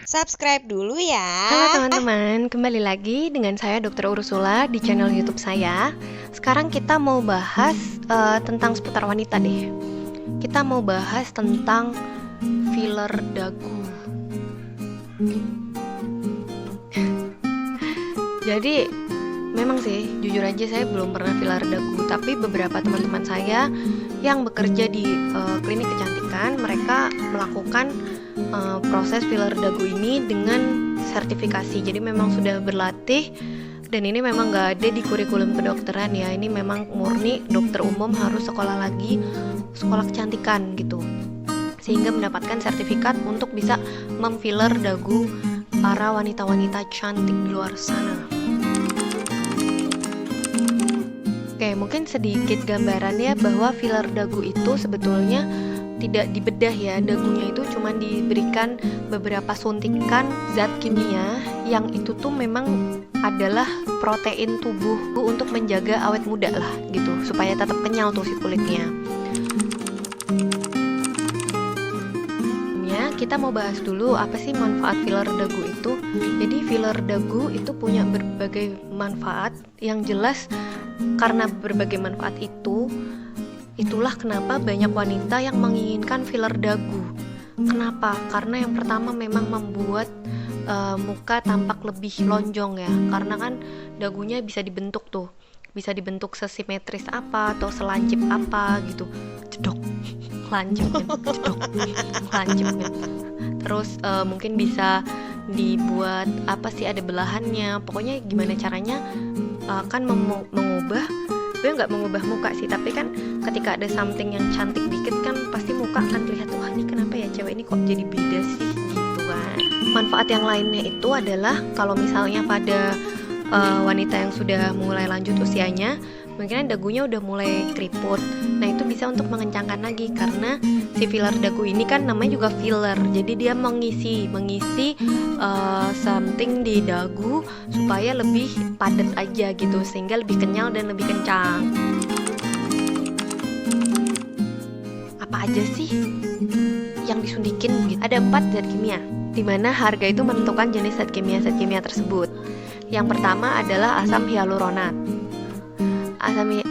Subscribe dulu ya. Halo teman-teman, kembali lagi dengan saya Dr. Ursula di channel YouTube saya. Sekarang kita mau bahas tentang seputar wanita deh. Kita mau bahas tentang filler dagu. Jadi memang sih, jujur aja saya belum pernah filler dagu, tapi beberapa teman-teman saya yang bekerja di klinik kecantikan, mereka melakukan proses filler dagu ini dengan sertifikasi. Jadi memang sudah berlatih, dan ini memang gak ada di kurikulum kedokteran ya. Ini memang murni dokter umum harus sekolah lagi, sekolah kecantikan gitu, sehingga mendapatkan sertifikat untuk bisa memfiller dagu para wanita-wanita cantik di luar sana. Oke, mungkin sedikit gambarannya bahwa filler dagu itu sebetulnya tidak dibedah ya. Dagunya itu cuma diberikan beberapa suntikan zat kimia yang itu tuh memang adalah protein tubuh untuk menjaga awet muda lah gitu, supaya tetap kenyal tuh si kulitnya. Kita mau bahas dulu apa sih manfaat filler dagu itu. Jadi filler dagu itu punya berbagai manfaat yang jelas. Karena berbagai manfaat itulah kenapa banyak wanita yang menginginkan filler dagu. Kenapa? Karena yang pertama memang membuat muka tampak lebih lonjong ya. Karena kan dagunya bisa dibentuk tuh, bisa dibentuk sesimetris apa atau selancip apa gitu. Cedok, lancip kan, cedok, lancip kan. Terus mungkin bisa dibuat apa sih, ada belahannya. Pokoknya gimana caranya kan mengubah, sebenarnya nggak mengubah muka sih, tapi kan ketika ada something yang cantik dikit kan pasti muka akan terlihat, wah ini kenapa ya cewek ini kok jadi beda sih gitu kan. Manfaat yang lainnya itu adalah kalau misalnya pada wanita yang sudah mulai lanjut usianya, mungkin dagunya udah mulai keriput. Nah itu bisa untuk mengencangkan lagi, karena si filler dagu ini kan namanya juga filler. Jadi dia mengisi something di dagu supaya lebih padat aja gitu, sehingga lebih kenyal dan lebih kencang. Apa aja sih yang disuntikin gitu? Ada 4 zat kimia, dimana harga itu menentukan jenis zat kimia tersebut. Yang pertama adalah asam hyaluronat.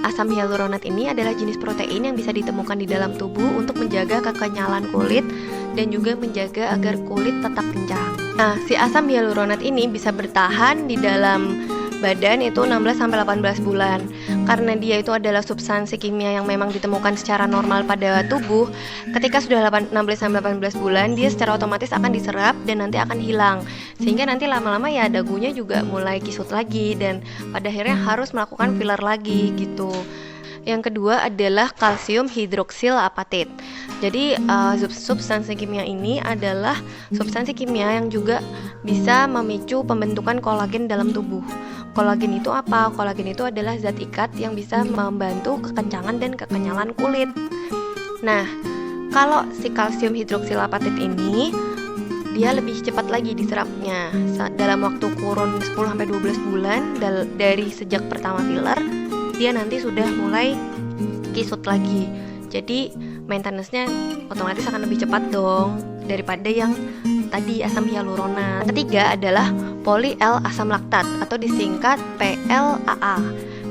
Asam hyaluronat ini adalah jenis protein yang bisa ditemukan di dalam tubuh untuk menjaga kekenyalan kulit dan juga menjaga agar kulit tetap kencang. Nah, si asam hyaluronat ini bisa bertahan di dalam badan itu 16-18 bulan. Karena dia itu adalah substansi kimia yang memang ditemukan secara normal pada tubuh, ketika sudah 16-18 bulan, dia secara otomatis akan diserap dan nanti akan hilang. Sehingga nanti lama-lama ya dagunya juga mulai kisut lagi, dan pada akhirnya harus melakukan filler lagi gitu. Yang kedua adalah kalsium hidroksil apatit. Jadi substansi kimia ini adalah substansi kimia yang juga bisa memicu pembentukan kolagen dalam tubuh. Kolagen itu apa? Kolagen itu adalah zat ikat yang bisa membantu kekencangan dan kekenyalan kulit. Nah, kalau si kalsium hidroksil apatit ini dia lebih cepat lagi diserapnya. Dalam waktu kurun 10-12 bulan dari sejak pertama filler, dia nanti sudah mulai kisut lagi. Jadi maintenance-nya otomatis akan lebih cepat dong daripada yang tadi asam hyaluronat. Ketiga adalah poly L asam laktat atau disingkat PLAA.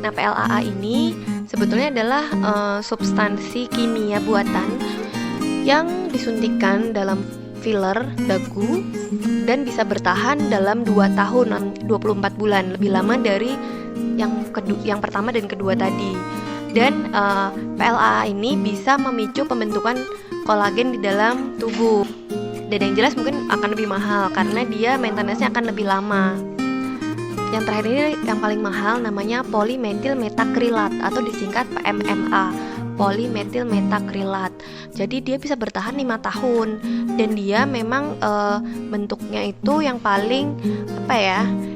Nah, PLAA ini sebetulnya adalah substansi kimia buatan yang disuntikan dalam filler dagu dan bisa bertahan dalam 2 tahun 24 bulan, lebih lama dari yang pertama dan kedua tadi. Dan PLAA ini bisa memicu pembentukan kolagen di dalam tubuh. Dan yang jelas mungkin akan lebih mahal karena dia maintenance-nya akan lebih lama. Yang terakhir ini yang paling mahal, namanya polymethyl metakrilat atau disingkat PMMA, polymethyl metakrilat. Jadi dia bisa bertahan 5 tahun, dan dia memang bentuknya itu yang paling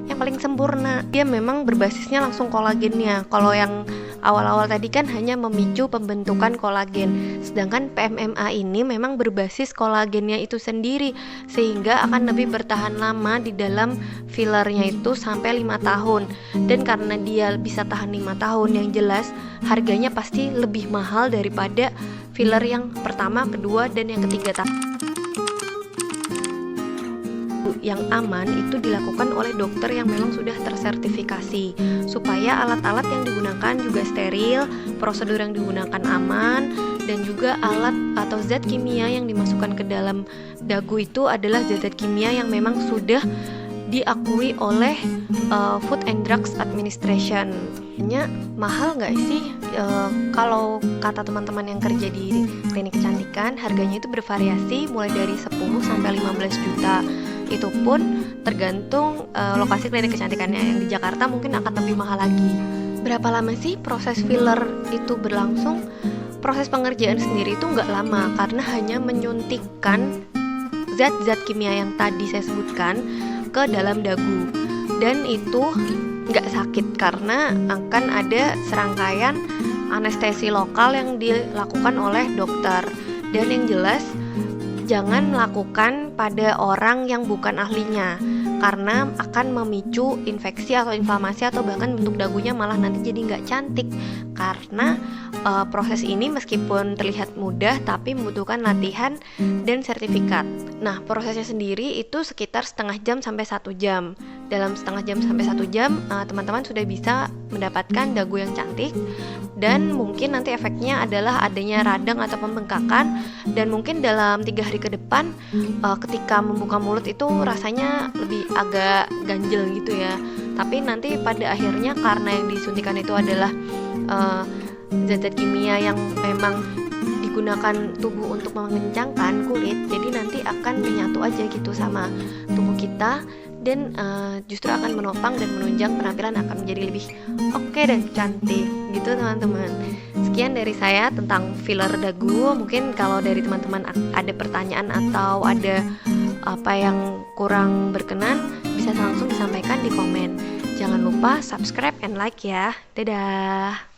yang paling sempurna. Dia memang berbasisnya langsung kolagennya. Kalau yang awal-awal tadi kan hanya memicu pembentukan kolagen, sedangkan PMMA ini memang berbasis kolagennya itu sendiri, sehingga akan lebih bertahan lama di dalam fillernya itu sampai 5 tahun. Dan karena dia bisa tahan 5 tahun, yang jelas harganya pasti lebih mahal daripada filler yang pertama, kedua, dan yang ketiga. dagu yang aman itu dilakukan oleh dokter yang memang sudah tersertifikasi, supaya alat-alat yang digunakan juga steril, prosedur yang digunakan aman, dan juga alat atau zat kimia yang dimasukkan ke dalam dagu itu adalah zat-zat kimia yang memang sudah diakui oleh Food and Drugs Administration. Mahal nggak sih? Kalau kata teman-teman yang kerja di klinik kecantikan, harganya itu bervariasi mulai dari 10 sampai 15 juta. Itu pun tergantung lokasi klinik kecantikannya. Yang di Jakarta mungkin akan lebih mahal lagi. Berapa lama sih proses filler itu berlangsung? Proses pengerjaan sendiri itu nggak lama, karena hanya menyuntikkan zat-zat kimia yang tadi saya sebutkan ke dalam dagu, dan itu nggak sakit karena akan ada serangkaian anestesi lokal yang dilakukan oleh dokter. Dan yang jelas jangan melakukan pada orang yang bukan ahlinya, karena akan memicu infeksi atau inflamasi, atau bahkan bentuk dagunya malah nanti jadi nggak cantik. Karena proses ini meskipun terlihat mudah tapi membutuhkan latihan dan sertifikat. Nah, prosesnya sendiri itu sekitar setengah jam sampai 1 jam. Dalam setengah jam sampai 1 jam teman-teman sudah bisa mendapatkan dagu yang cantik, dan mungkin nanti efeknya adalah adanya radang atau pembengkakan, dan mungkin dalam 3 hari ke depan ketika membuka mulut itu rasanya lebih agak ganjel gitu ya. Tapi nanti pada akhirnya karena yang disuntikan itu adalah zat-zat kimia yang memang digunakan tubuh untuk mengencangkan kulit, jadi nanti akan menyatu aja gitu sama tubuh kita, dan justru akan menopang dan menunjang penampilan, akan menjadi lebih oke dan cantik gitu teman-teman. Sekian dari saya tentang filler dagu. Mungkin kalau dari teman-teman ada pertanyaan atau ada apa yang kurang berkenan, bisa langsung disampaikan di komen. Jangan lupa subscribe and like ya. Dadah.